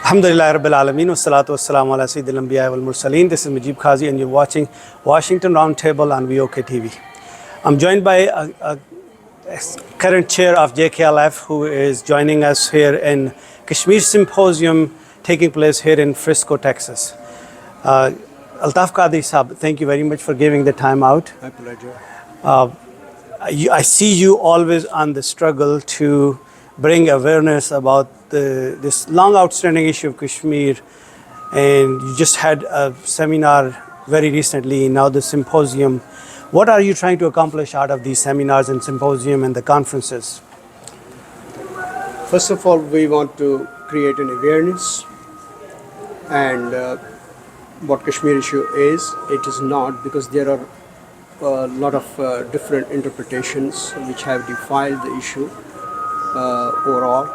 Alhamdulillah Rabbil Alameen wa salatu wa salamu ala Sayyidil Anbiya wal Mursaleen. This is Mujeebkazi and you're watching Washington Roundtable on VOKTV. I'm joined by a current chair of JKLF who is joining us here in Kashmir Symposium taking place here in Frisco, Texas. Altaf Qadri Sahab, thank you very much for giving the time out. My pleasure. I see you always on the struggle to bring awareness about this long outstanding issue of Kashmir, and you just had a seminar very recently, now the symposium. What are you trying to accomplish out of these seminars and symposium and the conferences? First of all, we want to create an awareness and what Kashmir issue is. It is not, because there are a lot of different interpretations which have defiled the issue overall.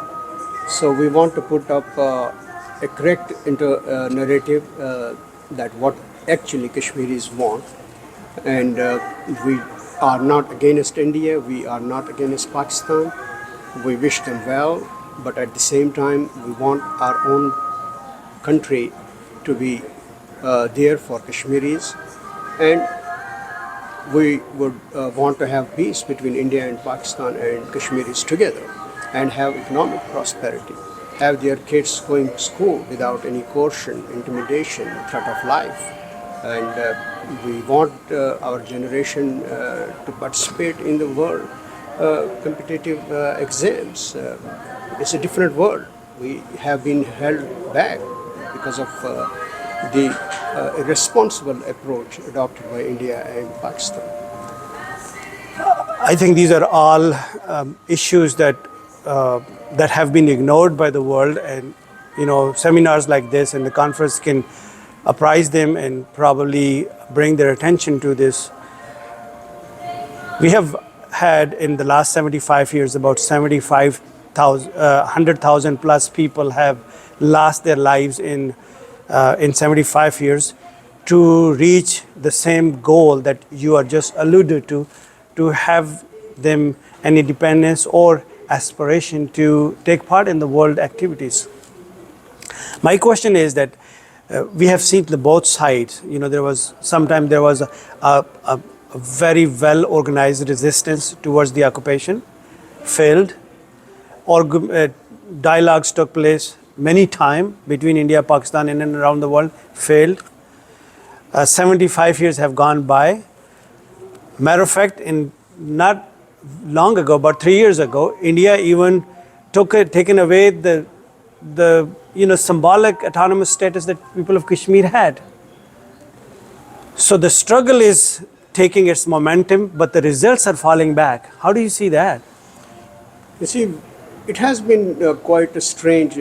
So we want to put up a correct narrative that what actually Kashmiris want. And we are not against India, we are not against Pakistan. We wish them well, but at the same time we want our own country to be there for Kashmiris, and we would want to have peace between India and Pakistan and Kashmiris together, and have economic prosperity, have their kids going to school without any coercion, intimidation, threat of life. And we want our generation to participate in the world competitive exams. It's a different world. We have been held back because of the irresponsible approach adopted by India and Pakistan. I think these are all issues that have been ignored by the world, and seminars like this and the conference can apprise them and probably bring their attention to this. We have had in the last 75 years about 100,000 plus people have lost their lives in 75 years to reach the same goal that you are just alluded to have them an independence or aspiration to take part in the world activities. My question is that we have seen the both sides. There was a very well organized resistance towards the occupation, failed, or dialogues took place many times between India, Pakistan, and around the world, failed. 75 years have gone by. Matter of fact, in not long ago, about 3 years ago, India even taken away the symbolic autonomous status that people of Kashmir had. So the struggle is taking its momentum, but the results are falling back. How do you see that? You see, it has been quite a strange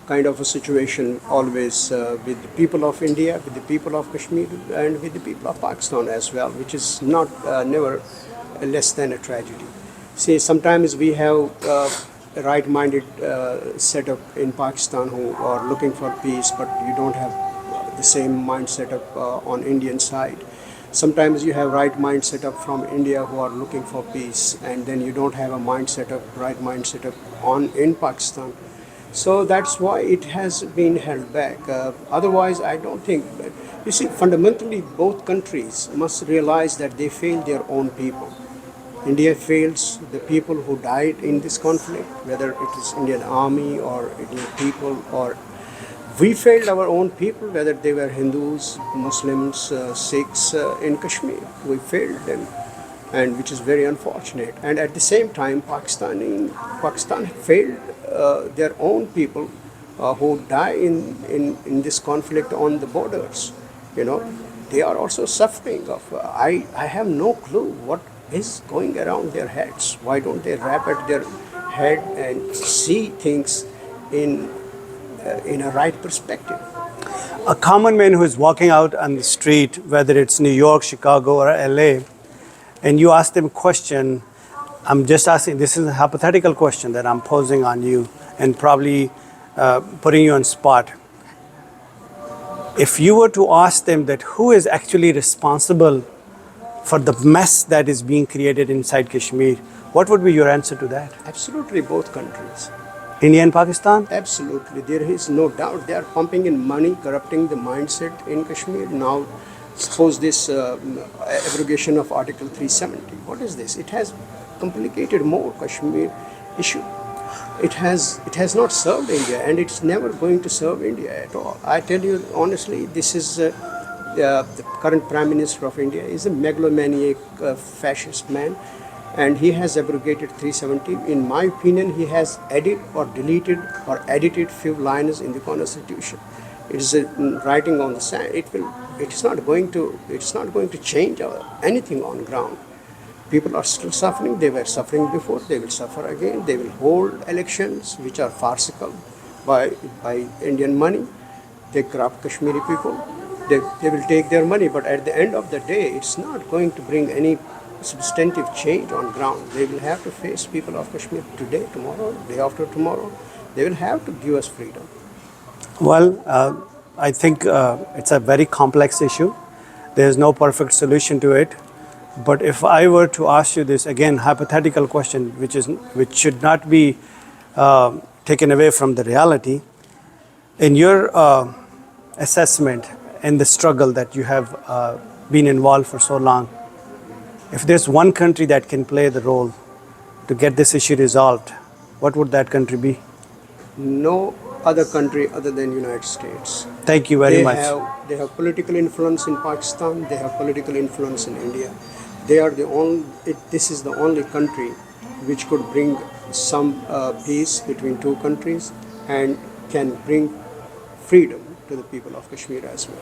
kind of a situation always with the people of India, with the people of Kashmir, and with the people of Pakistan as well, which is not never less than a tragedy. See, sometimes we have a right-minded setup in Pakistan who are looking for peace, but you don't have the same mind setup on Indian side. Sometimes you have right mind setup from India who are looking for peace, and then you don't have a right mind setup in Pakistan. So that's why it has been held back. Otherwise, I don't think. You see, fundamentally, both countries must realize that they failed their own people. India fails the people who died in this conflict, whether it is Indian army or Indian people, or we failed our own people, whether they were Hindus, Muslims, Sikhs in Kashmir. We failed them, and which is very unfortunate. And at the same time, Pakistan failed their own people who die in this conflict on the borders. They are also suffering of. I have no clue what is going around their heads. Why don't they wrap at their head and see things in a right perspective? A common man who is walking out on the street, whether it's New York, Chicago, or LA, and you ask them a question, I'm just asking, this is a hypothetical question that I'm posing on you and probably putting you on spot. If you were to ask them that who is actually responsible for the mess that is being created inside Kashmir, what would be your answer to that? Absolutely, both countries. India and Pakistan? Absolutely, there is no doubt. They are pumping in money, corrupting the mindset in Kashmir. Now, suppose this abrogation of Article 370. What is this? It has complicated more Kashmir issue. It has not served India, and it's never going to serve India at all. I tell you honestly, this is the current Prime Minister of India is a megalomaniac fascist man, and he has abrogated 370. In my opinion, he has added or deleted or edited few lines in the Constitution. It is writing on the sand. It's not going to change anything on ground. People are still suffering. They were suffering before. They will suffer again. They will hold elections which are farcical by Indian money. They corrupt Kashmiri people. They will take their money, but at the end of the day, it's not going to bring any substantive change on ground. They will have to face people of Kashmir today, tomorrow, day after tomorrow. They will have to give us freedom. Well, I think it's a very complex issue. There is no perfect solution to it. But if I were to ask you this, again, hypothetical question, which should not be taken away from the reality, in your assessment and the struggle that you have been involved for so long, if there's one country that can play the role to get this issue resolved, what would that country be? No other country other than United States. Thank you very much. They have political influence in Pakistan. They have political influence in India. They are the only. This is the only country which could bring some peace between two countries and can bring freedom to the people of Kashmir as well.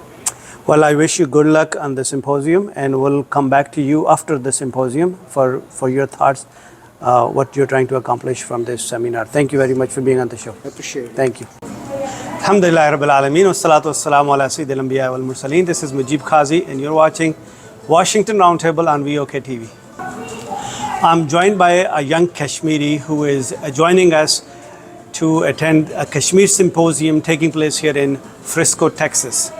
Well, I wish you good luck on the symposium, and we'll come back to you after the symposium for your thoughts, what you're trying to accomplish from this seminar. Thank you very much for being on the show. I appreciate it. Thank you. Alhamdulillah Rabbil Alameen, wassalatu wassalamu ala Sayyidil Anbiya wal Mursaleen. This is mujeebkazi, and you're watching Washington Roundtable on VOKTV. I'm joined by a young Kashmiri who is joining us to attend a Kashmir symposium taking place here in Frisco, Texas.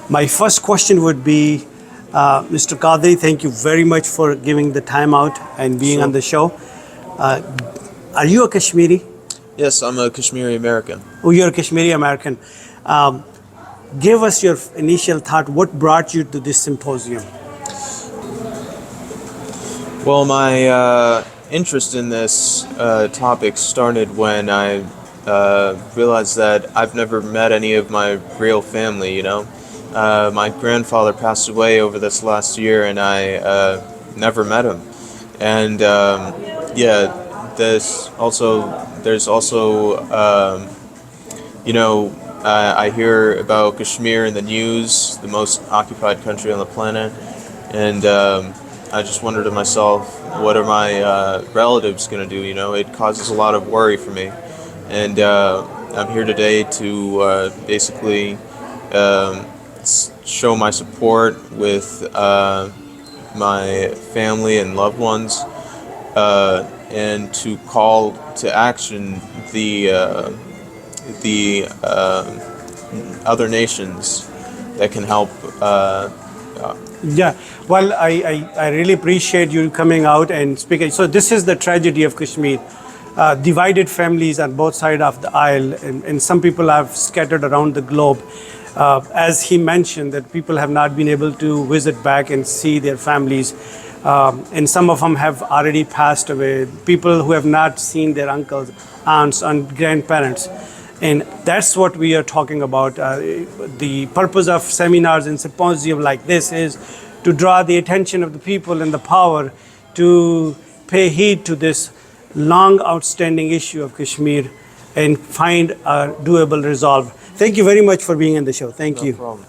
My first question would be, Mr. Qadri, thank you very much for giving the time out and being on the show. Are you a Kashmiri? Yes, I'm a Kashmiri American. Oh, you're a Kashmiri American. Give us your initial thought. What brought you to this symposium? Well, my interest in this topic started when I realized that I've never met any of my real family, you know. My grandfather passed away over this last year, and I never met him. And there's also, you know, I hear about Kashmir in the news, the most occupied country on the planet, and I just wondered to myself, what are my relatives going to do? You know, it causes a lot of worry for me, and I'm here today to basically show my support with my family and loved ones, and to call to action the other nations that can help. Yeah, well, I really appreciate you coming out and speaking. So this is the tragedy of Kashmir. Divided families on both sides of the aisle, and some people have scattered around the globe. As he mentioned, that people have not been able to visit back and see their families, and some of them have already passed away. People who have not seen their uncles, aunts, and grandparents. And that's what we are talking about. The purpose of seminars and symposium like this is to draw the attention of the people and the power to pay heed to this long outstanding issue of Kashmir and find a doable resolve. Thank you very much for being on the show. Thank you. No problem.